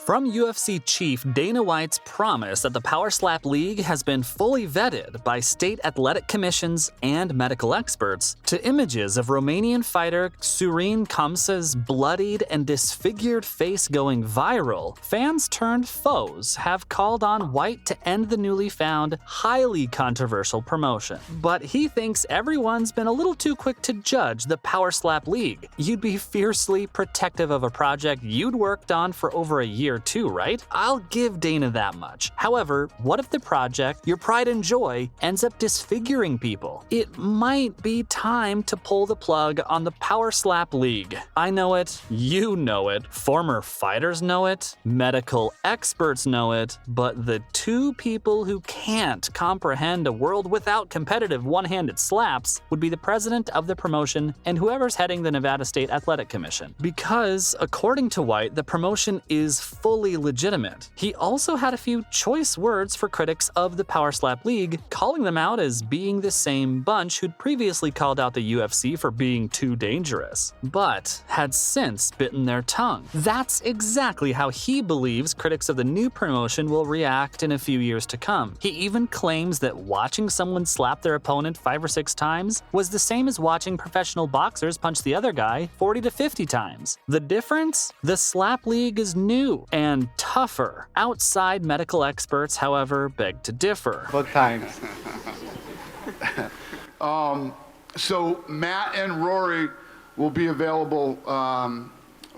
From UFC chief Dana White's promise that the Power Slap League has been fully vetted by state athletic commissions and medical experts, to images of Romanian fighter Surin Kamsa's bloodied and disfigured face going viral, fans turned foes have called on White to end the newly found, highly controversial promotion. But he thinks everyone's been a little too quick to judge the Power Slap League. You'd be fiercely protective of a project you'd worked on for over a year too, right? I'll give Dana that much. However, what if the project, your pride and joy, ends up disfiguring people? It might be time to pull the plug on the Power Slap League. I know it, you know it, former fighters know it, medical experts know it, but the two people who can't comprehend a world without competitive one-handed slaps would be the president of the promotion and whoever's heading the Nevada State Athletic Commission. Because, according to White, the promotion is fully legitimate. He also had a few choice words for critics of the Power Slap League, calling them out as being the same bunch who'd previously called out the UFC for being too dangerous, but had since bitten their tongue. That's exactly how he believes critics of the new promotion will react in a few years to come. He even claims that watching someone slap their opponent 5 or 6 times was the same as watching professional boxers punch the other guy 40 to 50 times. The difference? The Slap League is new and tougher. Outside medical experts, however, beg to differ. Both times. So Matt and Rory will be available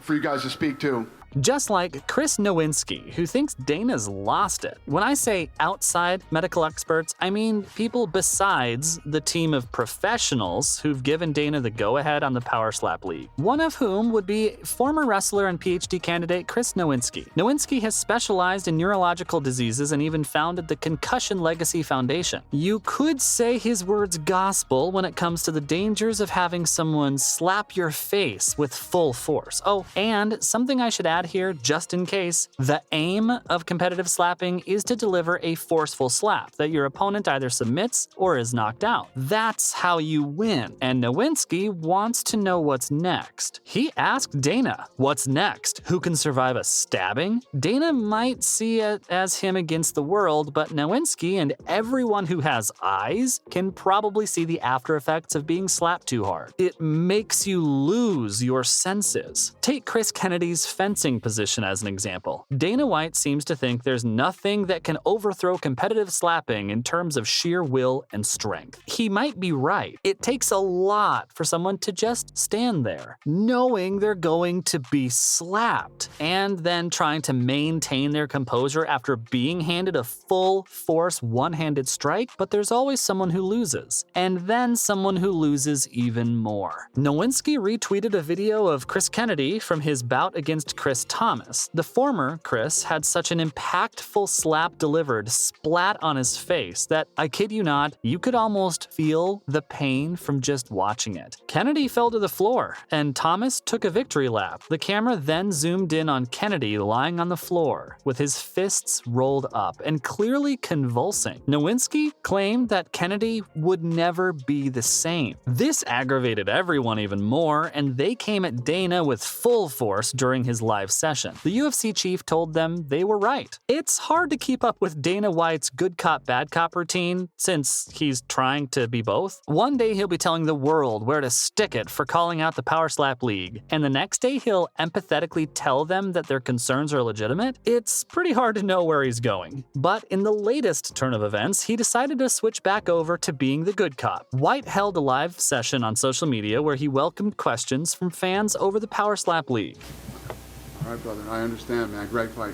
for you guys to speak to. Just like Chris Nowinski, who thinks Dana's lost it. When I say outside medical experts, I mean people besides the team of professionals who've given Dana the go-ahead on the Power Slap League. One of whom would be former wrestler and PhD candidate Chris Nowinski. Nowinski has specialized in neurological diseases and even founded the Concussion Legacy Foundation. You could say his word's gospel when it comes to the dangers of having someone slap your face with full force. Oh, and something I should add here, just in case, the aim of competitive slapping is to deliver a forceful slap that your opponent either submits or is knocked out. That's how you win, and Nowinski wants to know what's next. He asked Dana, what's next? Who can survive a stabbing? Dana might see it as him against the world, but Nowinski and everyone who has eyes can probably see the after effects of being slapped too hard. It makes you lose your senses. Take Chris Kennedy's fencing position as an example. Dana White seems to think there's nothing that can overthrow competitive slapping in terms of sheer will and strength. He might be right. It takes a lot for someone to just stand there, knowing they're going to be slapped, and then trying to maintain their composure after being handed a full force one-handed strike, but there's always someone who loses, and then someone who loses even more. Nowinski retweeted a video of Chris Kennedy from his bout against Chris Thomas. The former Chris had such an impactful slap delivered splat on his face that, I kid you not, you could almost feel the pain from just watching it. Kennedy fell to the floor, and Thomas took a victory lap. The camera then zoomed in on Kennedy lying on the floor, with his fists rolled up and clearly convulsing. Nowinski claimed that Kennedy would never be the same. This aggravated everyone even more, and they came at Dana with full force during his live session. The UFC chief told them they were right. It's hard to keep up with Dana White's good cop, bad cop routine since he's trying to be both. One day he'll be telling the world where to stick it for calling out the Power Slap League, and the next day he'll empathetically tell them that their concerns are legitimate. It's pretty hard to know where he's going. But in the latest turn of events, he decided to switch back over to being the good cop. White held a live session on social media where he welcomed questions from fans over the Power Slap League. All right, brother, I understand, man. Great fight.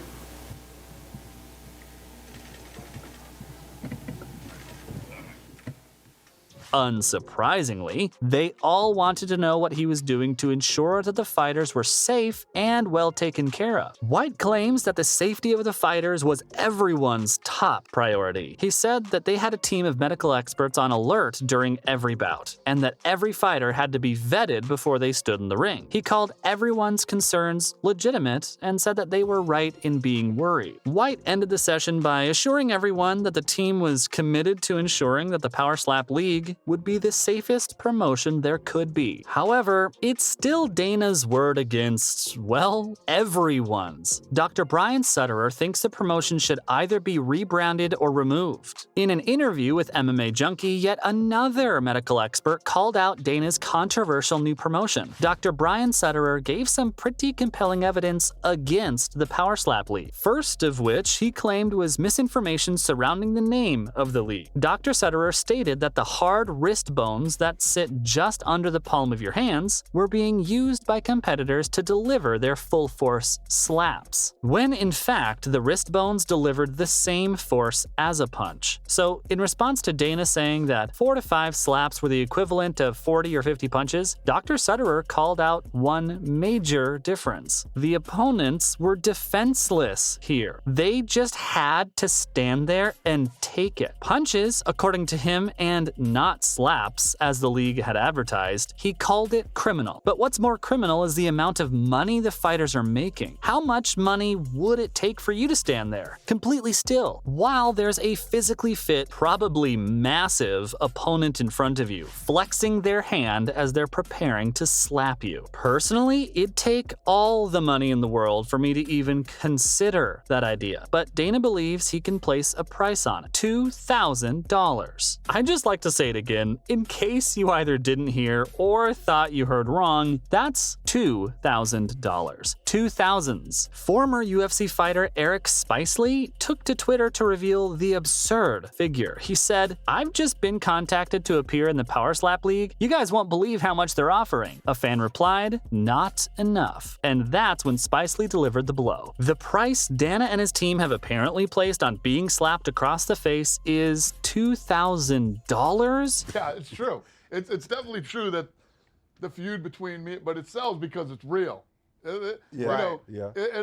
Unsurprisingly, they all wanted to know what he was doing to ensure that the fighters were safe and well taken care of. White claims that the safety of the fighters was everyone's top priority. He said that they had a team of medical experts on alert during every bout, and that every fighter had to be vetted before they stood in the ring. He called everyone's concerns legitimate and said that they were right in being worried. White ended the session by assuring everyone that the team was committed to ensuring that the Power Slap League would be the safest promotion there could be. However, it's still Dana's word against, well, everyone's. Dr. Brian Sutterer thinks the promotion should either be rebranded or removed. In an interview with MMA Junkie, yet another medical expert called out Dana's controversial new promotion. Dr. Brian Sutterer gave some pretty compelling evidence against the Power Slap League. First of which he claimed was misinformation surrounding the name of the league. Dr. Sutterer stated that the hard wrist bones that sit just under the palm of your hands were being used by competitors to deliver their full force slaps, when in fact the wrist bones delivered the same force as a punch. So in response to Dana saying that 4 to 5 slaps were the equivalent of 40 or 50 punches, Dr. Sutterer called out one major difference. The opponents were defenseless here. They just had to stand there and take it. Punches, according to him, and not slaps, as the league had advertised, he called it criminal. But what's more criminal is the amount of money the fighters are making. How much money would it take for you to stand there, completely still, while there's a physically fit, probably massive opponent in front of you, flexing their hand as they're preparing to slap you? Personally, it'd take all the money in the world for me to even consider that idea. But Dana believes he can place a price on it. $2,000. I'd just like to say it again, in case you either didn't hear or thought you heard wrong, that's $2,000. 2000s. Former UFC fighter Eric Spicely took to Twitter to reveal the absurd figure. He said, "I've just been contacted to appear in the Power Slap League. You guys won't believe how much they're offering." A fan replied, "Not enough." And that's when Spicely delivered the blow. The price Dana and his team have apparently placed on being slapped across the face is $2,000? Yeah, it's true. It's definitely true that the feud between me, but it sells because it's real. It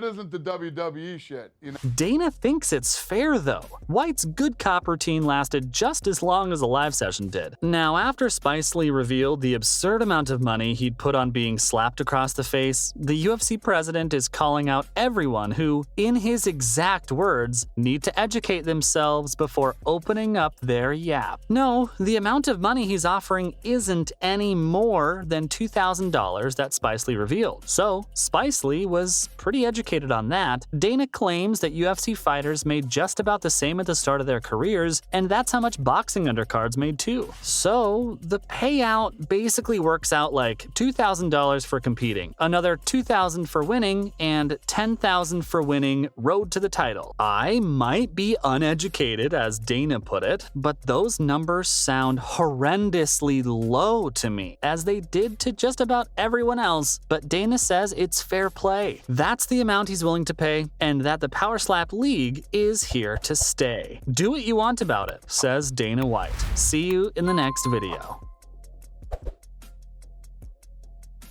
isn't the WWE shit. Dana thinks it's fair though. White's good cop routine lasted just as long as the live session did. Now, after Spicely revealed the absurd amount of money he'd put on being slapped across the face, the UFC president is calling out everyone who, in his exact words, need to educate themselves before opening up their yap. No, the amount of money he's offering isn't any more than $2,000 that Spicely revealed. So, Spicely was pretty educated on that. Dana claims that UFC fighters made just about the same at the start of their careers, and that's how much boxing undercards made too. So the payout basically works out like $2,000 for competing, another $2,000 for winning, and $10,000 for winning road to the title. I might be uneducated, as Dana put it, but those numbers sound horrendously low to me, as they did to just about everyone else, but Dana says it's fair play. That's the amount he's willing to pay, and that the Power Slap League is here to stay. Do what you want about it, says Dana White. See you in the next video.